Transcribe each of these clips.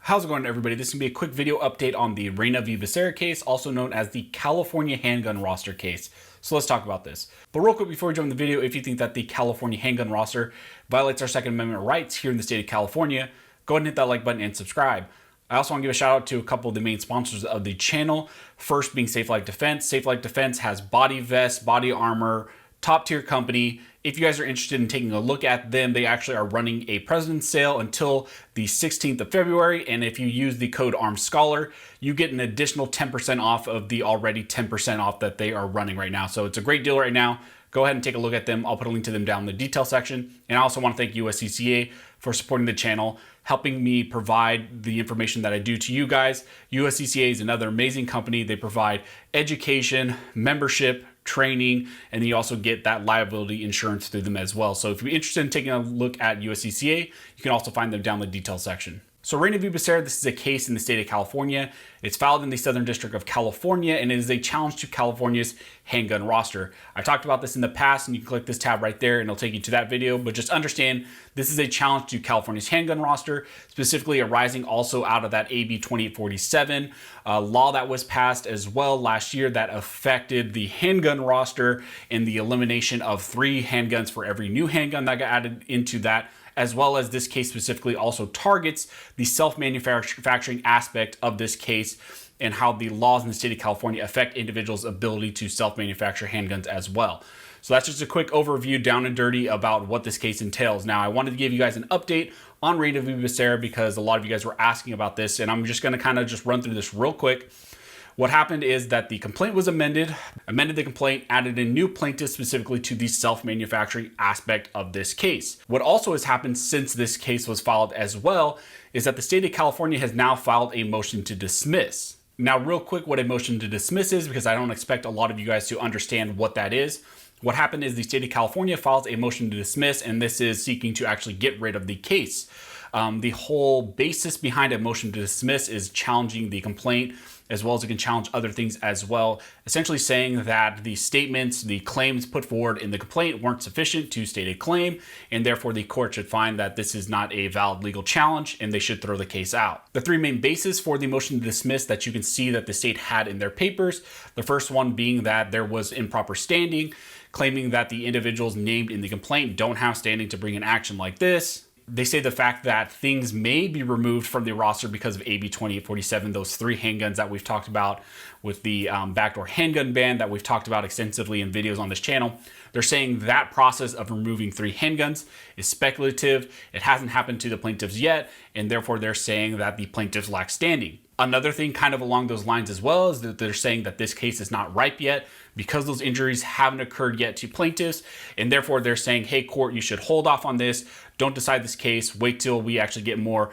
How's it going, everybody? This is going to be a quick video update on the Renna v. Becerra case, also known as the California handgun roster case. So let's talk about this. But real quick before we jump in the video, if you think that the California handgun roster violates our Second Amendment rights here in the state of California, go ahead and hit that like button and subscribe. I also want to give a shout out to a couple of the main sponsors of the channel. First being Safe Life Defense. Safe Life Defense has body vests, body armor, top tier company. If you guys are interested in taking a look at them, they actually are running a President's Sale until the 16th of February. And if you use the code ARMSCHOLAR, you get an additional 10% off of the already 10% off that they are running right now. So it's a great deal right now. Go ahead and take a look at them. I'll put a link to them down in the detail section. And I also want to thank USCCA for supporting the channel, helping me provide the information that I do to you guys. USCCA is another amazing company. They provide education, membership, training, and then you also get that liability insurance through them as well. So if you're interested in taking a look at USCCA, you can also find them down in the detail section. So Renna v. Becerra, this is a case in the state of California. It's filed in the Southern District of California, and it is a challenge to California's handgun roster. I talked about this in the past, and you can click this tab right there, and it'll take you to that video. But just understand, this is a challenge to California's handgun roster, specifically arising also out of that AB 2847 law that was passed as well last year that affected the handgun roster and the elimination of 3 handguns for every new handgun that got added into that, as well as this case specifically also targets the self-manufacturing aspect of this case and how the laws in the state of California affect individuals' ability to self-manufacture handguns as well. So that's just a quick overview down and dirty about what this case entails. Now, I wanted to give you guys an update on Renna v. Becerra because a lot of you guys were asking about this, and I'm just going to kind of just run through this real quick. What happened is that the complaint was amended the complaint, added a new plaintiff specifically to the self-manufacturing aspect of this case. What also has happened since this case was filed as well is that the state of California has now filed a motion to dismiss. Now, real quick, what a motion to dismiss is, because I don't expect a lot of you guys to understand what that is. What happened is the state of California files a motion to dismiss, and this is seeking to actually get rid of the case. The whole basis behind a motion to dismiss is challenging the complaint, as well as it can challenge other things as well, essentially saying that the statements, the claims put forward in the complaint weren't sufficient to state a claim, and therefore the court should find that this is not a valid legal challenge and they should throw the case out. The 3 main bases for the motion to dismiss that you can see that the state had in their papers, the first one being that there was improper standing, claiming that the individuals named in the complaint don't have standing to bring an action like this. They say the fact that things may be removed from the roster because of AB 2847, those 3 handguns that we've talked about with the backdoor handgun ban that we've talked about extensively in videos on this channel. They're saying that process of removing 3 handguns is speculative. It hasn't happened to the plaintiffs yet, and therefore they're saying that the plaintiffs lack standing. Another thing kind of along those lines as well is that they're saying that this case is not ripe yet because those injuries haven't occurred yet to plaintiffs, and therefore they're saying, hey, court, you should hold off on this. Don't decide this case. Wait till we actually get more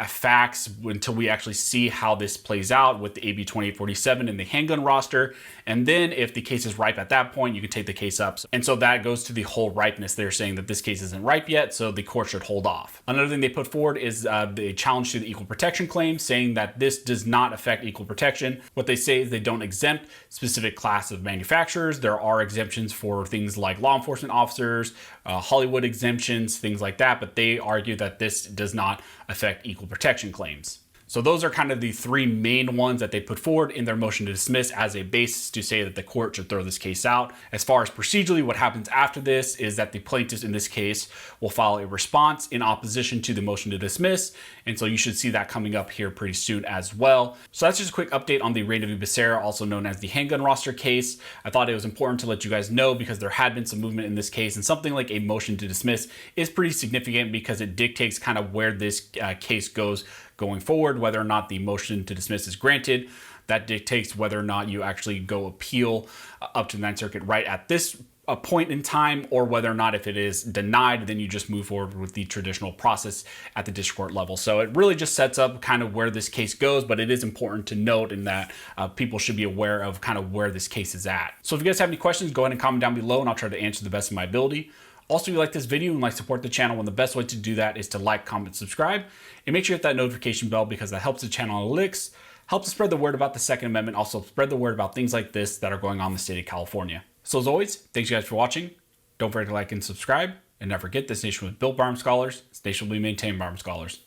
facts, until we actually see how this plays out with the AB 2847 and the handgun roster. And then if the case is ripe at that point, you can take the case up. And so that goes to the whole ripeness. They're saying that this case isn't ripe yet, so the court should hold off. Another thing they put forward is the challenge to the equal protection claim, saying that this does not affect equal protection. What they say is they don't exempt specific class of manufacturers. There are exemptions for things like law enforcement officers, Hollywood exemptions, things like that, but they argue that this does not affect equal protection claims. So those are kind of the 3 main ones that they put forward in their motion to dismiss as a basis to say that the court should throw this case out. As far as procedurally, what happens after this is that the plaintiffs in this case will file a response in opposition to the motion to dismiss. And so you should see that coming up here pretty soon as well. So that's just a quick update on the Renna v. Becerra, also known as the handgun roster case. I thought it was important to let you guys know because there had been some movement in this case, and something like a motion to dismiss is pretty significant because it dictates kind of where this case goes going forward, whether or not the motion to dismiss is granted. That dictates whether or not you actually go appeal up to the 9th Circuit right at this point in time, or whether or not if it is denied, then you just move forward with the traditional process at the district court level. So it really just sets up kind of where this case goes, but it is important to note in that people should be aware of kind of where this case is at. So if you guys have any questions, go ahead and comment down below and I'll try to answer the best of my ability. Also, if you like this video and like to support the channel, one of the best ways to do that is to like, comment, subscribe, and make sure you hit that notification bell because that helps the channel analytics, helps spread the word about the Second Amendment, also spread the word about things like this that are going on in the state of California. So as always, thanks you guys for watching. Don't forget to like and subscribe, and never forget, this nation was built by armed scholars. This nation will be maintained by armed scholars.